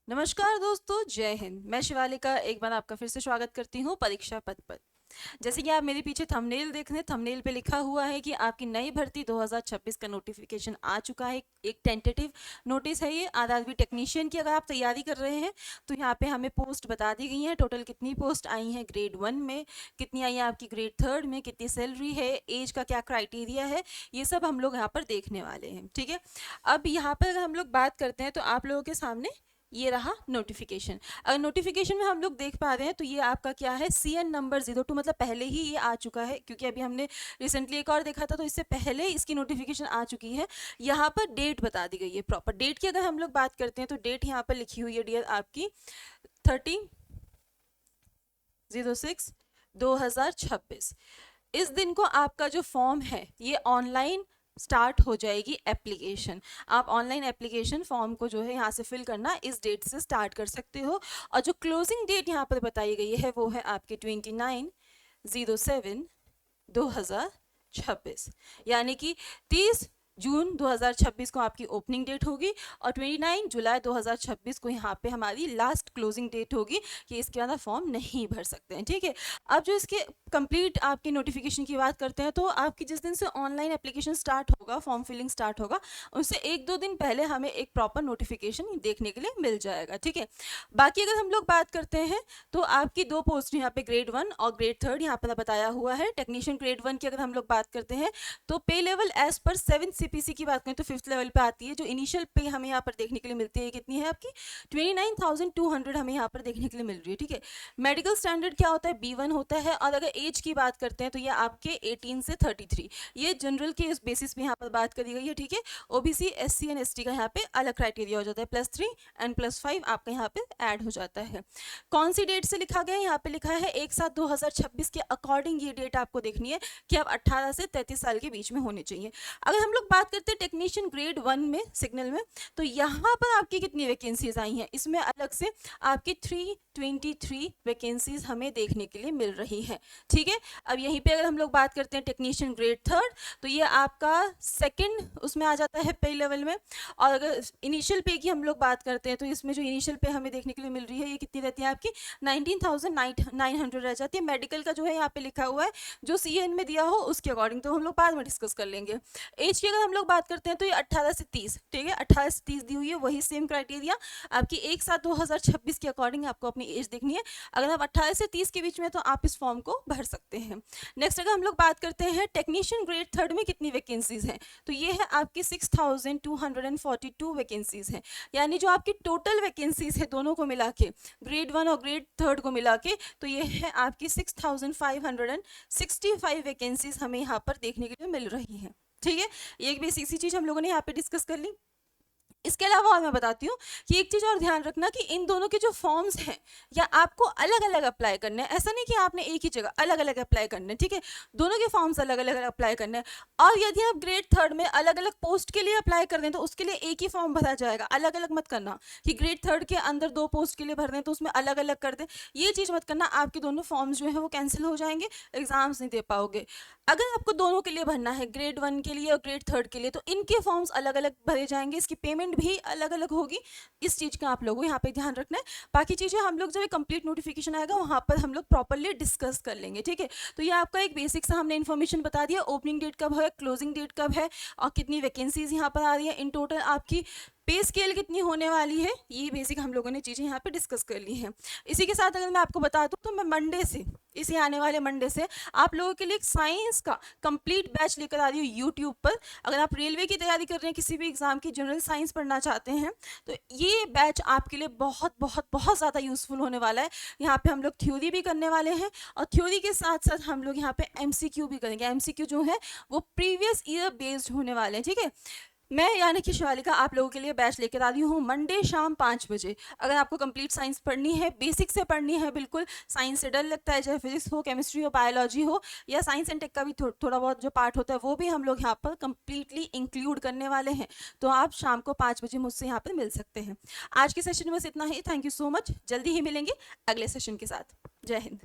नमस्कार दोस्तों, जय हिंद। मैं शिवालिका एक बार आपका फिर से स्वागत करती हूँ परीक्षा पथ पर। जैसे कि आप मेरे पीछे थंबनेल देख रहे हैं, थंबनेल पे लिखा हुआ है कि आपकी नई भर्ती 2026 का नोटिफिकेशन आ चुका है। एक टेंटेटिव नोटिस है ये आरआरबी टेक्नीशियन की। अगर आप तैयारी कर रहे हैं तो यहाँ पे हमें पोस्ट बता दी गई है। टोटल कितनी पोस्ट आई हैं ग्रेड 1 में, कितनी आई है आपकी ग्रेड 3 में, कितनी सैलरी है, एज का क्या क्राइटेरिया है, ये सब हम लोग यहाँ पर देखने वाले हैं। ठीक है, अब यहाँ पर अगर हम लोग बात करते हैं तो आप लोगों के सामने ये रहा नोटिफिकेशन। अगर नोटिफिकेशन में हम लोग देख पा रहे हैं तो ये आपका क्या है, CN नंबर 02, मतलब पहले ही ये आ चुका है, क्योंकि अभी हमने रिसेंटली एक और देखा था तो इससे पहले इसकी नोटिफिकेशन आ चुकी है। यहाँ पर डेट बता दी गई है प्रॉपर। डेट की अगर हम लोग बात करते हैं तो डेट यहाँ पर लिखी हुई है डियर आपकी 30/06/2026। इस दिन को आपका जो फॉर्म है ये ऑनलाइन स्टार्ट हो जाएगी एप्लीकेशन। आप ऑनलाइन एप्लीकेशन फॉर्म को जो है यहाँ से फिल करना इस डेट से स्टार्ट कर सकते हो। और जो क्लोजिंग डेट यहाँ पर बताई गई है वो है आपके 29/07/2026, यानी कि 30 जून 2026 को आपकी ओपनिंग डेट होगी और 29 जुलाई 2026 को यहाँ पे हमारी लास्ट क्लोजिंग डेट होगी कि इसके बाद आप फॉर्म नहीं भर सकते हैं। ठीक है, अब जो इसके कंप्लीट आपकी नोटिफिकेशन की बात करते हैं तो आपकी जिस दिन से ऑनलाइन एप्लीकेशन स्टार्ट होगा, फॉर्म फिलिंग स्टार्ट होगा, उससे 1-2 दिन पहले हमें एक प्रॉपर नोटिफिकेशन देखने के लिए मिल जाएगा। ठीक है, बाकी अगर हम लोग बात करते हैं तो आपकी 2 पोस्ट यहाँ पे ग्रेड 1 और ग्रेड 3 यहाँ पर बताया हुआ है। टेक्नीशियन ग्रेड 1 की अगर हम लोग बात करते हैं तो पे level as per 7th CPC की बात करें तो 5th लेवल पे आती है। जो इनिशियल पे हमें यहाँ पर देखने के लिए मिलती है कितनी है आपकी 29,200 हमें यहाँ पर देखने के लिए मिल रही है। ठीक है, मेडिकल स्टैंडर्ड क्या होता है, B1 होता है। और अगर एज की बात करते हैं तो ये आपके 18 से 33, ये जनरल के इस बेसिस पे यहाँ पर बात करी गई है। ठीक है, OBC SC एंड ST का यहाँ पे अलग क्राइटेरिया हो जाता है, +3 एंड +5 आपका यहाँ पे ऐड हो जाता है। कौन सी डेट से लिखा गया है, यहाँ पे लिखा है 1/7/2026 के अकॉर्डिंग ये डेट आपको देखनी है कि आप 18 से 33 साल के बीच में होने चाहिए। अगर हम लोग बात करते हैं टेक्नीशियन ग्रेड 1 में सिग्नल में, तो यहाँ पर आपकी कितनी वैकेंसीज आई हैं, इसमें अलग से आपकी 323 वैकेंसीज हमें देखने के लिए मिल रही है। ठीक है, अब यहीं पे अगर हम लोग बात करते हैं टेक्नीशियन ग्रेड 3, तो ये आपका सेकंड उसमें आ जाता है पे लेवल में। और अगर इनिशियल पे की हम लोग बात करते हैं तो इसमें जो इनिशियल पे हमें देखने के लिए मिल रही है ये कितनी रहती है आपकी 19,900 रह जाती है। मेडिकल का जो है यहाँ पे लिखा हुआ है जो CN में दिया हो उसके अकॉर्डिंग, तो हम लोग बाद में डिस्कस कर लेंगे। एज की अगर हम लोग बात करते हैं तो ये 18 से 30, ठीक है, 18 से 30 दी हुई है, वही सेम क्राइटेरिया आपकी 1/7/2026 के अकॉर्डिंग आपको अपनी एज देखनी है। अगर आप 18 से 30 के बीच में तो आप इस फॉर्म को भर सकते हैं। नेक्स्ट अगर हम लोग बात करते हैं टेक्नीशियन ग्रेड 3 में कितनी वैकेंसीज हैं, तो ये है आपकी 6,242 वैकेंसीज हैं, यानी जो आपकी टोटल वैकेंसीज है दोनों को मिला के, ग्रेड 1 और ग्रेड 3 को मिला के, तो ये है आपकी 6,565 वैकेंसीज हमें यहाँ पर देखने के लिए मिल रही हैं। ठीक है, ये एक बेसिक सी चीज हम लोगों ने यहाँ पे डिस्कस कर ली। इसके अलावा और मैं बताती हूँ कि एक चीज़ और ध्यान रखना कि इन दोनों के जो फॉर्म्स हैं या आपको अलग अलग अप्लाई करने हैं, ऐसा नहीं कि आपने एक ही जगह अलग अलग अप्लाई करने हैं। ठीक है, दोनों के फॉर्म्स अलग अलग अप्लाई करने हैं। और यदि आप ग्रेड 3 में अलग अलग पोस्ट के लिए अप्लाई कर दें तो उसके लिए एक ही फॉर्म भरा जाएगा, अलग अलग मत करना कि ग्रेड 3 के अंदर 2 पोस्ट के लिए भर दें तो उसमें अलग अलग कर दें, ये चीज़ मत करना। आपके दोनों फॉर्म्स जो है वो कैंसिल हो जाएंगे, एग्जाम्स नहीं दे पाओगे। अगर आपको दोनों के लिए भरना है, ग्रेड 1 के लिए और ग्रेड 3 के लिए, तो इनके फॉर्म्स अलग अलग भरे जाएंगे, इसकी पेमेंट भी अलग अलग होगी। इस चीज़ का आप लोगों को यहाँ पे ध्यान रखना है। बाकी चीज़ें हम लोग जब कंप्लीट नोटिफिकेशन आएगा वहाँ पर हम लोग प्रॉपरली डिस्कस कर लेंगे। ठीक है, तो ये आपका एक बेसिक सा हमने इन्फॉर्मेशन बता दिया, ओपनिंग डेट कब है, क्लोजिंग डेट कब है और कितनी वैकेंसीज यहाँ पर आ रही है, इन टोटल आपकी पे स्केल कितनी होने वाली है, ये बेसिक हम लोगों ने चीज़ें यहाँ पे डिस्कस कर ली हैं। इसी के साथ अगर मैं आपको बता दूँ तो मैं मंडे से, इसी आने वाले मंडे से आप लोगों के लिए एक साइंस का कंप्लीट बैच लेकर आ रही हूँ यूट्यूब पर। अगर आप रेलवे की तैयारी कर रहे हैं, किसी भी एग्जाम की जनरल साइंस पढ़ना चाहते हैं, तो ये बैच आपके लिए बहुत बहुत बहुत ज़्यादा यूजफुल होने वाला है। यहाँ पे हम लोग थ्योरी भी करने वाले हैं और थ्योरी के साथ साथ हम लोग यहाँ पे MCQ भी करेंगे। MCQ जो है वो प्रीवियस ईयर बेस्ड होने वाले हैं। ठीक है, मैं यानी कि शिवालिका आप लोगों के लिए बैच लेकर आ रही हूँ मंडे शाम 5 बजे। अगर आपको कंप्लीट साइंस पढ़नी है, बेसिक से पढ़नी है, बिल्कुल साइंस से डर लगता है, चाहे फिजिक्स हो, केमिस्ट्री हो, बायोलॉजी हो या साइंस एंड टेक का भी थोड़ा बहुत जो पार्ट होता है वो भी हम लोग यहाँ पर कंप्लीटली इंक्लूड करने वाले हैं, तो आप शाम को 5 बजे मुझसे यहाँ पर मिल सकते हैं। आज के सेशन में बस इतना ही। थैंक यू सो मच, जल्दी ही मिलेंगे अगले सेशन के साथ। जय हिंद।